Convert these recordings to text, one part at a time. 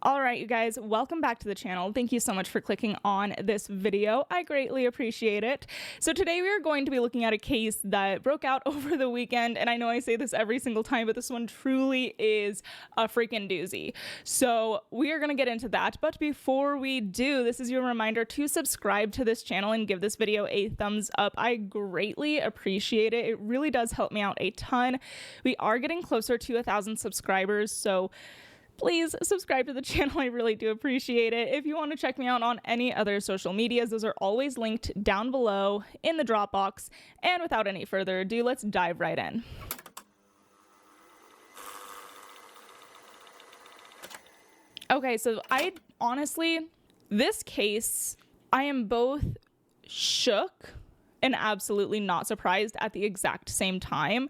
All right, you guys, welcome back to the channel. Thank you so much for clicking on this video. I greatly appreciate it. So today we are going to be looking at a case that broke out over the weekend, and I know I say this every single time, but this one truly is a freaking doozy. So we are going to get into that, but before we do, this is your reminder to subscribe to this channel and give this video a thumbs up. I greatly appreciate it. It really does help me out a ton. We are getting closer to 1,000 subscribers, so please subscribe to the channel. I really do appreciate it. If you want to check me out on any other social medias, those are always linked down below in the drop box. And without any further ado, let's dive right in. Okay, so this case, I am both shook and absolutely not surprised at the exact same time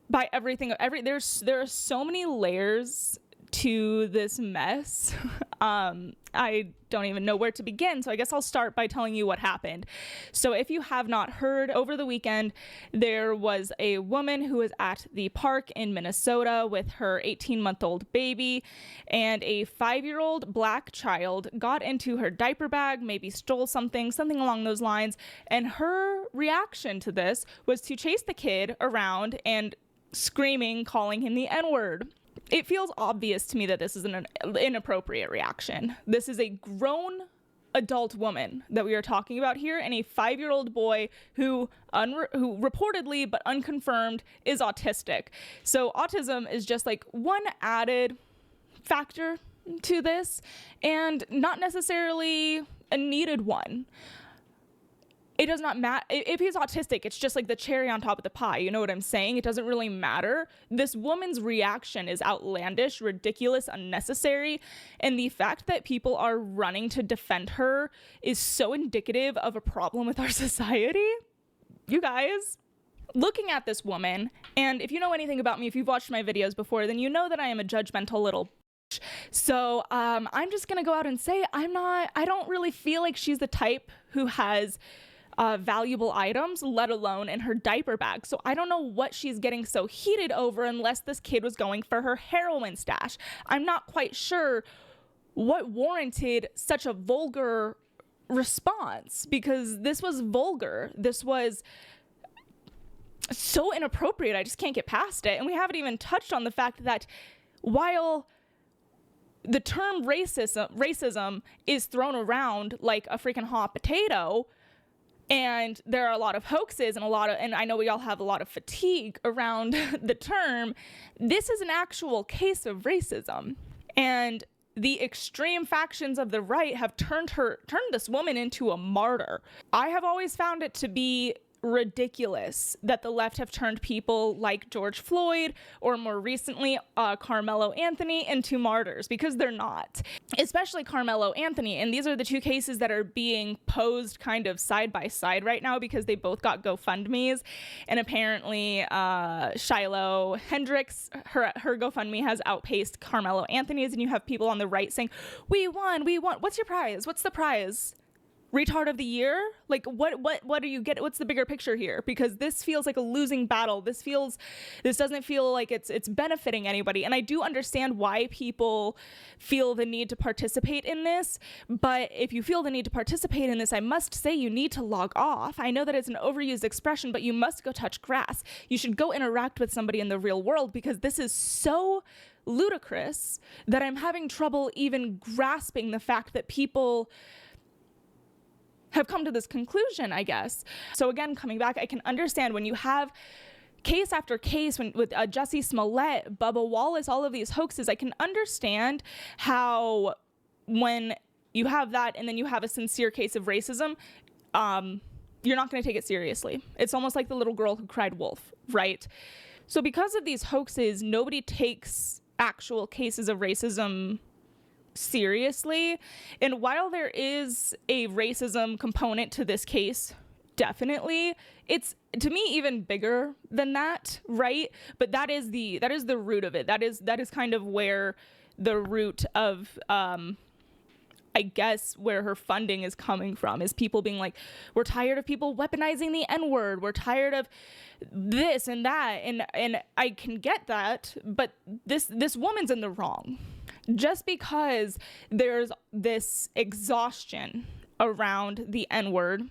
by everything. There are so many layers to this mess. I don't even know where to begin, so I guess I'll start by telling you what happened. So if you have not heard, over the weekend there was a woman who was at the park in Minnesota with her 18-month-old baby, and a 5-year-old black child got into her diaper bag, maybe stole something along those lines, and her reaction to this was to chase the kid around and screaming, calling him the N-word. It feels obvious to me that this is an inappropriate reaction. This is a grown adult woman that we are talking about here, and a 5-year-old boy who reportedly, but unconfirmed, is autistic. So autism is just like one added factor to this, and not necessarily a needed one. It does not matter. If he's autistic, it's just like the cherry on top of the pie. You know what I'm saying? It doesn't really matter. This woman's reaction is outlandish, ridiculous, unnecessary. And the fact that people are running to defend her is so indicative of a problem with our society. You guys, looking at this woman, and if you know anything about me, if you've watched my videos before, then you know that I am a judgmental little bitch. So I'm just going to go out and say I don't really feel like she's the type who has valuable items, let alone in her diaper bag. So I don't know what she's getting so heated over, unless this kid was going for her heroin stash. I'm not quite sure what warranted such a vulgar response, because this was vulgar. This was so inappropriate. I just can't get past it. And we haven't even touched on the fact that while the term racism is thrown around like a freaking hot potato, and there are a lot of hoaxes and I know we all have a lot of fatigue around the term, this is an actual case of racism. And the extreme factions of the right have turned this woman into a martyr. I have always found it to be ridiculous that the left have turned people like George Floyd, or more recently Carmelo Anthony, into martyrs, because they're not. Especially Carmelo Anthony, and these are the two cases that are being posed kind of side by side right now, because they both got GoFundMes, and apparently Shiloh Hendrix, her GoFundMe has outpaced Carmelo Anthony's, and you have people on the right saying, we won, what's your prize, what's the prize? Retard of the year? Like what do you get? What's the bigger picture here? Because this feels like a losing battle. This doesn't feel like it's benefiting anybody. And I do understand why people feel the need to participate in this, but if you feel the need to participate in this, I must say you need to log off. I know that it's an overused expression, but you must go touch grass. You should go interact with somebody in the real world, because this is so ludicrous that I'm having trouble even grasping the fact that people have come to this conclusion, I guess. So again, coming back, I can understand when you have case after case with Jussie Smollett, Bubba Wallace, all of these hoaxes, I can understand how when you have that and then you have a sincere case of racism, you're not going to take it seriously. It's almost like the little girl who cried wolf, right? So because of these hoaxes, nobody takes actual cases of racism seriously. And while there is a racism component to this case, definitely, it's to me even bigger than that, right? But that is the root of it. That is kind of where the root of I guess where her funding is coming from, is people being like, we're tired of people weaponizing the N-word, we're tired of this and that, and I can get that, but this woman's in the wrong. Just because there's this exhaustion around the N-word,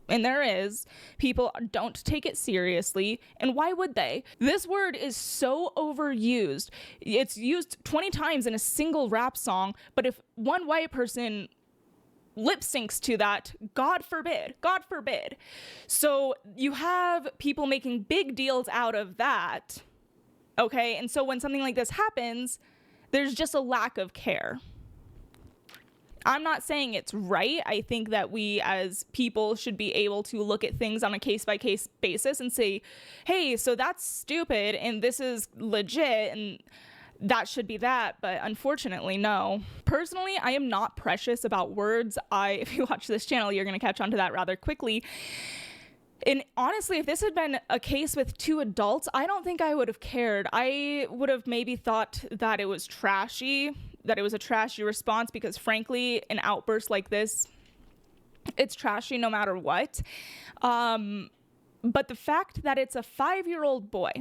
and there is, people don't take it seriously, and why would they? This word is so overused. It's used 20 times in a single rap song, but if one white person lip syncs to that, God forbid. So you have people making big deals out of that, okay? And so when something like this happens, there's just a lack of care. I'm not saying it's right. I think that we as people should be able to look at things on a case-by-case basis and say, hey, so that's stupid and this is legit and that should be that. But unfortunately, no. Personally, I am not precious about words. If you watch this channel, you're going to catch on to that rather quickly. And honestly, if this had been a case with two adults, I don't think I would have cared. I would have maybe thought that it was trashy, that it was a trashy response, because frankly, an outburst like this, it's trashy no matter what. But the fact that it's a 5-year-old boy,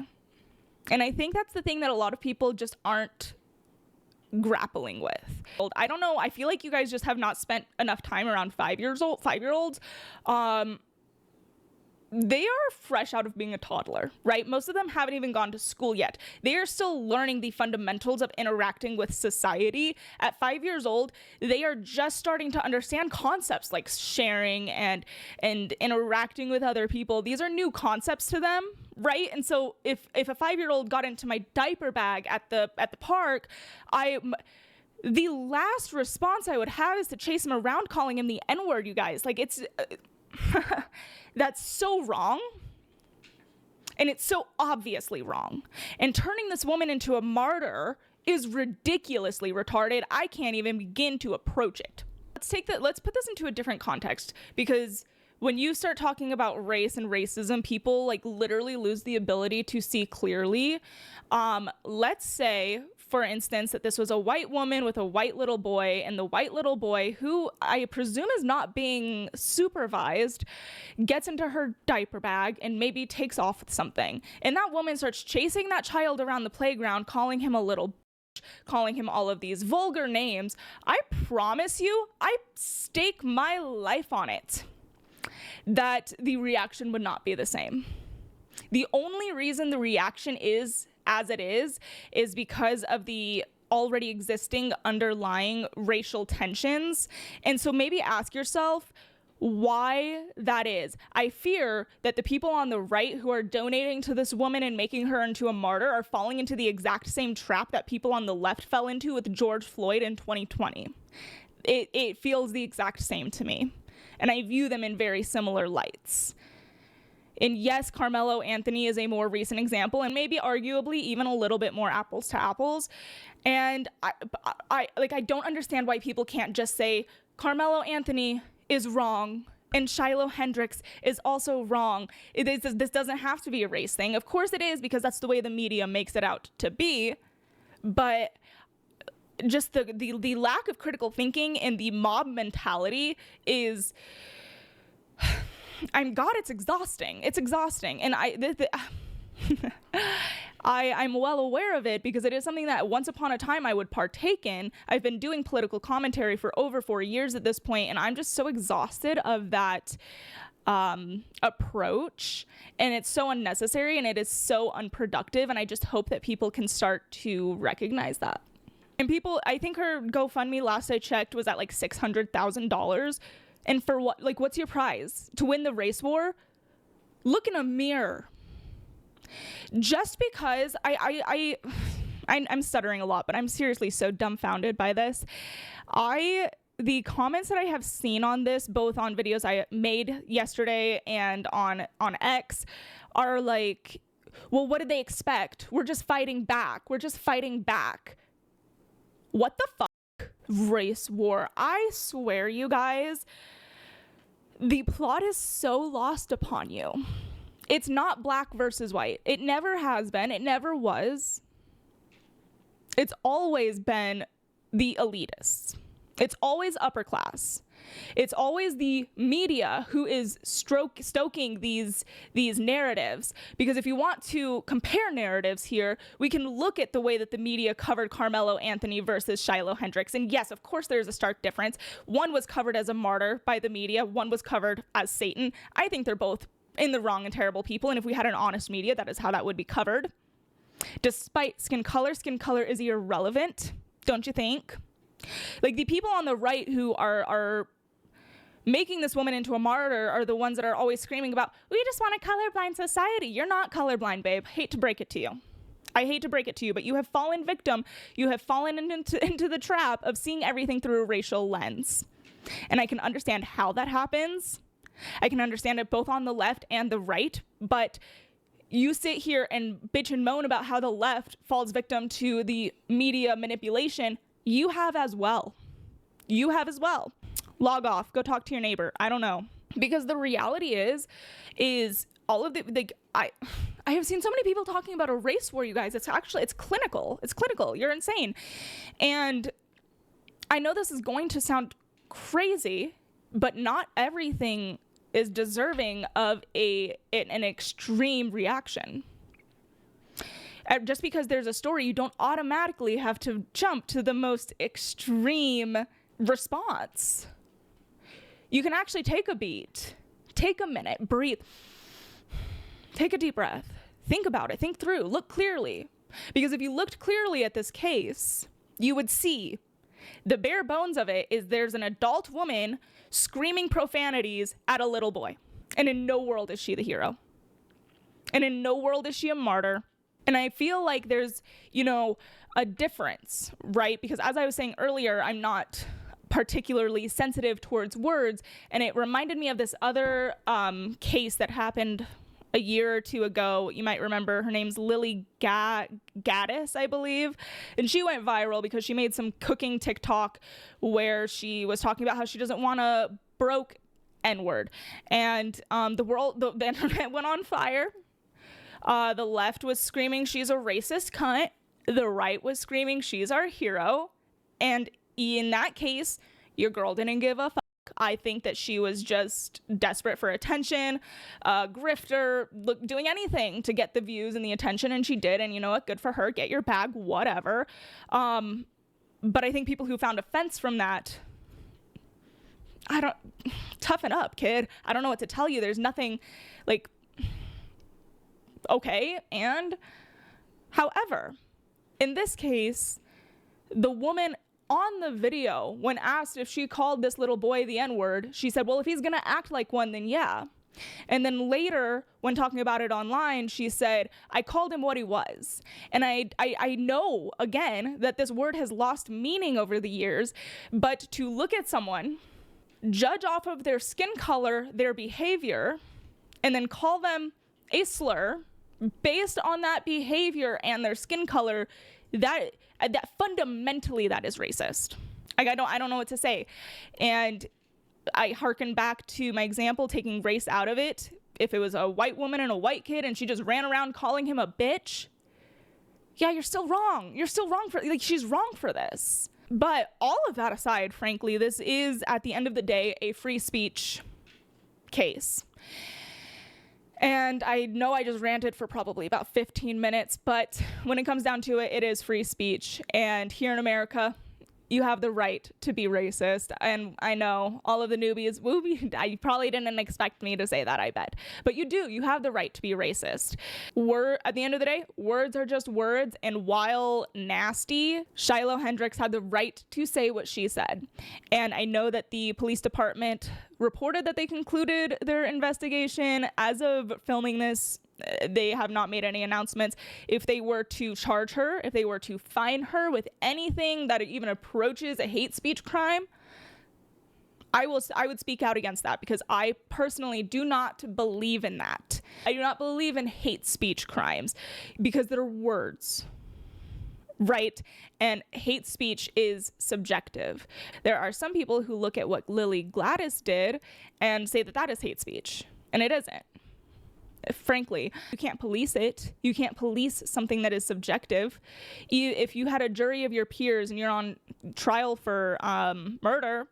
and I think that's the thing that a lot of people just aren't grappling with. I don't know. I feel like you guys just have not spent enough time around 5-year-olds. They are fresh out of being a toddler, right? Most of them haven't even gone to school yet. They are still learning the fundamentals of interacting with society. At 5 years old, they are just starting to understand concepts like sharing and interacting with other people. These are new concepts to them, right? And so if a 5-year-old got into my diaper bag at the park, the last response I would have is to chase him around calling him the N-word, you guys. Like, it's... That's so wrong. And it's so obviously wrong. And turning this woman into a martyr is ridiculously retarded. I can't even begin to approach it. Let's put this into a different context, because when you start talking about race and racism, people like literally lose the ability to see clearly. Let's say, for instance, that this was a white woman with a white little boy, and the white little boy, who I presume is not being supervised, gets into her diaper bag and maybe takes off with something. And that woman starts chasing that child around the playground, calling him a little bitch, calling him all of these vulgar names. I promise you, I stake my life on it, that the reaction would not be the same. The only reason the reaction is as it is because of the already existing underlying racial tensions. And so maybe ask yourself why that is. I fear that the people on the right who are donating to this woman and making her into a martyr are falling into the exact same trap that people on the left fell into with George Floyd in 2020. It feels the exact same to me. And I view them in very similar lights. And yes, Carmelo Anthony is a more recent example, and maybe arguably even a little bit more apples to apples. And I don't understand why people can't just say Carmelo Anthony is wrong and Shiloh Hendrix is also wrong. This doesn't have to be a race thing. Of course it is, because that's the way the media makes it out to be. But just the lack of critical thinking and the mob mentality is... it's exhausting. It's exhausting. And I'm well aware of it, because it is something that once upon a time I would partake in. I've been doing political commentary for over 4 years at this point, and I'm just so exhausted of that approach, and it's so unnecessary and it is so unproductive, and I just hope that people can start to recognize that. And people, I think her GoFundMe last I checked was at like $600,000. And for what? Like, what's your prize? To win the race war? Look in a mirror. Just because I'm stuttering a lot, but I'm seriously so dumbfounded by this. The comments that I have seen on this, both on videos I made yesterday and on X, are like, well, what did they expect? We're just fighting back. What the fuck? Race war. I swear, you guys, the plot is so lost upon you. It's not black versus white. It never has been. It never was. It's always been the elitists. It's always upper class. It's always the media who is stoking these narratives. Because if you want to compare narratives here, we can look at the way that the media covered Carmelo Anthony versus Shiloh Hendrix. And yes, of course, there's a stark difference. One was covered as a martyr by the media. One was covered as Satan. I think they're both in the wrong and terrible people. And if we had an honest media, that is how that would be covered. Despite skin color is irrelevant, don't you think? Like, the people on the right who are making this woman into a martyr are the ones that are always screaming about, we just want a colorblind society. You're not colorblind, babe. Hate to break it to you. I hate to break it to you, but you have fallen victim. You have fallen into the trap of seeing everything through a racial lens. And I can understand how that happens. I can understand it both on the left and the right, but you sit here and bitch and moan about how the left falls victim to the media manipulation. You have as well. You have as well. Log off. Go talk to your neighbor. I don't know. Because the reality is all of the, like, I have seen so many people talking about a race war, you guys. It's clinical. It's clinical. You're insane. And I know this is going to sound crazy, but not everything is deserving of an extreme reaction. Just because there's a story, you don't automatically have to jump to the most extreme response. You can actually take a beat, take a minute, breathe, take a deep breath, think about it, think through, look clearly. Because if you looked clearly at this case, you would see the bare bones of it is there's an adult woman screaming profanities at a little boy. And in no world is she the hero. And in no world is she a martyr. And I feel like there's, a difference, right? Because as I was saying earlier, I'm not particularly sensitive towards words. And it reminded me of this other case that happened a year or two ago. You might remember her name's Lily Gaddis, I believe. And she went viral because she made some cooking TikTok where she was talking about how she doesn't want a broke N-word. And the internet went on fire. The left was screaming she's a racist cunt. The right was screaming she's our hero. And in that case, your girl didn't give a fuck. I think that she was just desperate for attention, grifter, doing anything to get the views and the attention, and she did. And you know what? Good for her. Get your bag, whatever. But I think people who found offense from that, toughen up, kid. I don't know what to tell you. There's nothing like, okay. And however, in this case, the woman on the video, when asked if she called this little boy the N-word, she said, well, if he's going to act like one, then yeah. And then later, when talking about it online, she said, I called him what he was. And I know, again, that this word has lost meaning over the years, but to look at someone, judge off of their skin color, their behavior, and then call them a slur based on that behavior and their skin color, that fundamentally that is racist. Like, I don't know what to say. And I hearken back to my example, taking race out of it. If it was a white woman and a white kid and she just ran around calling him a bitch, yeah, you're still wrong. You're still wrong she's wrong for this. But all of that aside, frankly, this is at the end of the day a free speech case. And I know I just ranted for probably about 15 minutes, but when it comes down to it, it is free speech. And here in America, you have the right to be racist. And I know all of the newbies, you probably didn't expect me to say that, I bet. But you do. You have the right to be racist. At the end of the day, words are just words. And while nasty, Shiloh Hendrix had the right to say what she said. And I know that the police department reported that they concluded their investigation. As of filming this, they have not made any announcements. If they were to charge her, if they were to fine her with anything that even approaches a hate speech crime, I would speak out against that, because I personally do not believe in that. I do not believe in hate speech crimes because they're words, right? And hate speech is subjective. There are some people who look at what Lily Gladys did and say that that is hate speech, and it isn't. frankly. You can't police it. You can't police something that is subjective. If you had a jury of your peers and you're on trial for murder,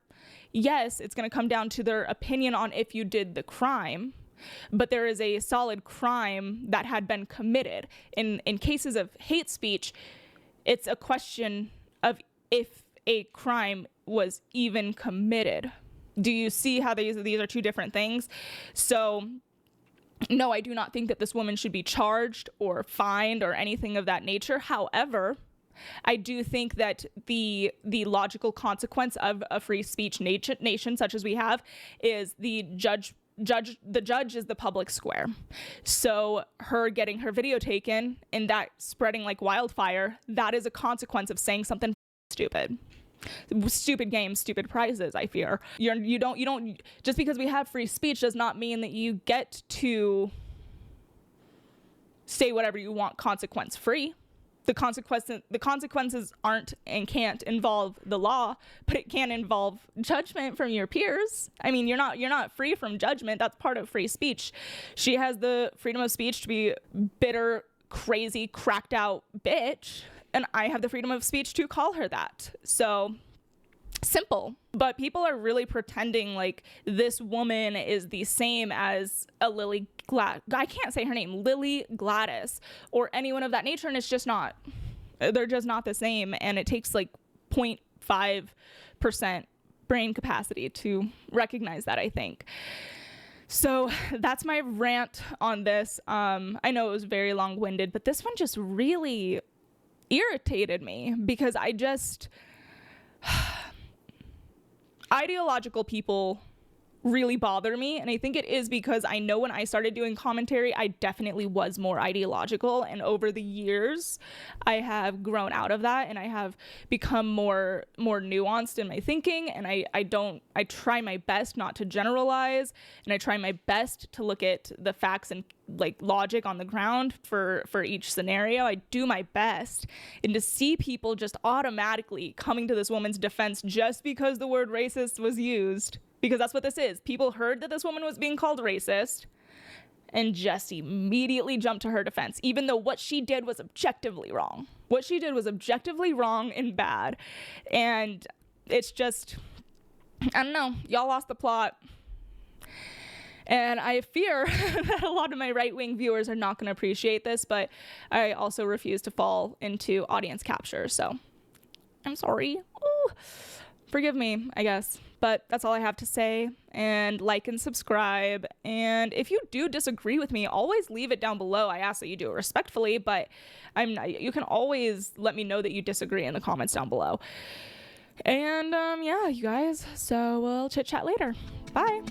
yes, it's going to come down to their opinion on if you did the crime, but there is a solid crime that had been committed. In cases of hate speech, it's a question of if a crime was even committed. Do you see how these are two different things? So no, I do not think that this woman should be charged or fined or anything of that nature. However, I do think that the logical consequence of a free speech nation such as we have is the judge is the public square. So her getting her video taken and that spreading like wildfire, that is a consequence of saying something stupid. Stupid games, stupid prizes, I fear. You don't just because we have free speech does not mean that you get to say whatever you want consequence free. The consequences aren't and can't involve the law, but it can involve judgment from your peers. I mean, you're not free from judgment. That's part of free speech. She has the freedom of speech to be bitter, crazy, cracked out bitch, and I have the freedom of speech to call her that. So simple. But people are really pretending like this woman is the same as a I can't say her name, Lily Gladys, or anyone of that nature, and it's just not. They're just not the same, and it takes like 0.5% brain capacity to recognize that, I think. So that's my rant on this. I know it was very long-winded, but this one just really irritated me because ideological people really bother me, and I think it is because I know when I started doing commentary, I definitely was more ideological, and over the years I have grown out of that and I have become more nuanced in my thinking, and I try my best not to generalize, and I try my best to look at the facts and like logic on the ground for each scenario. I do my best, and to see people just automatically coming to this woman's defense just because the word racist was used, because that's what this is. People heard that this woman was being called racist and just immediately jumped to her defense, even though what she did was objectively wrong. What she did was objectively wrong and bad. And it's just, I don't know, y'all lost the plot. And I fear that a lot of my right-wing viewers are not going to appreciate this, but I also refuse to fall into audience capture. So I'm sorry. Ooh. Forgive me, I guess. But that's all I have to say. And like and subscribe. And if you do disagree with me, always leave it down below. I ask that you do it respectfully, but you can always let me know that you disagree in the comments down below. And yeah, you guys. So we'll chit chat later. Bye.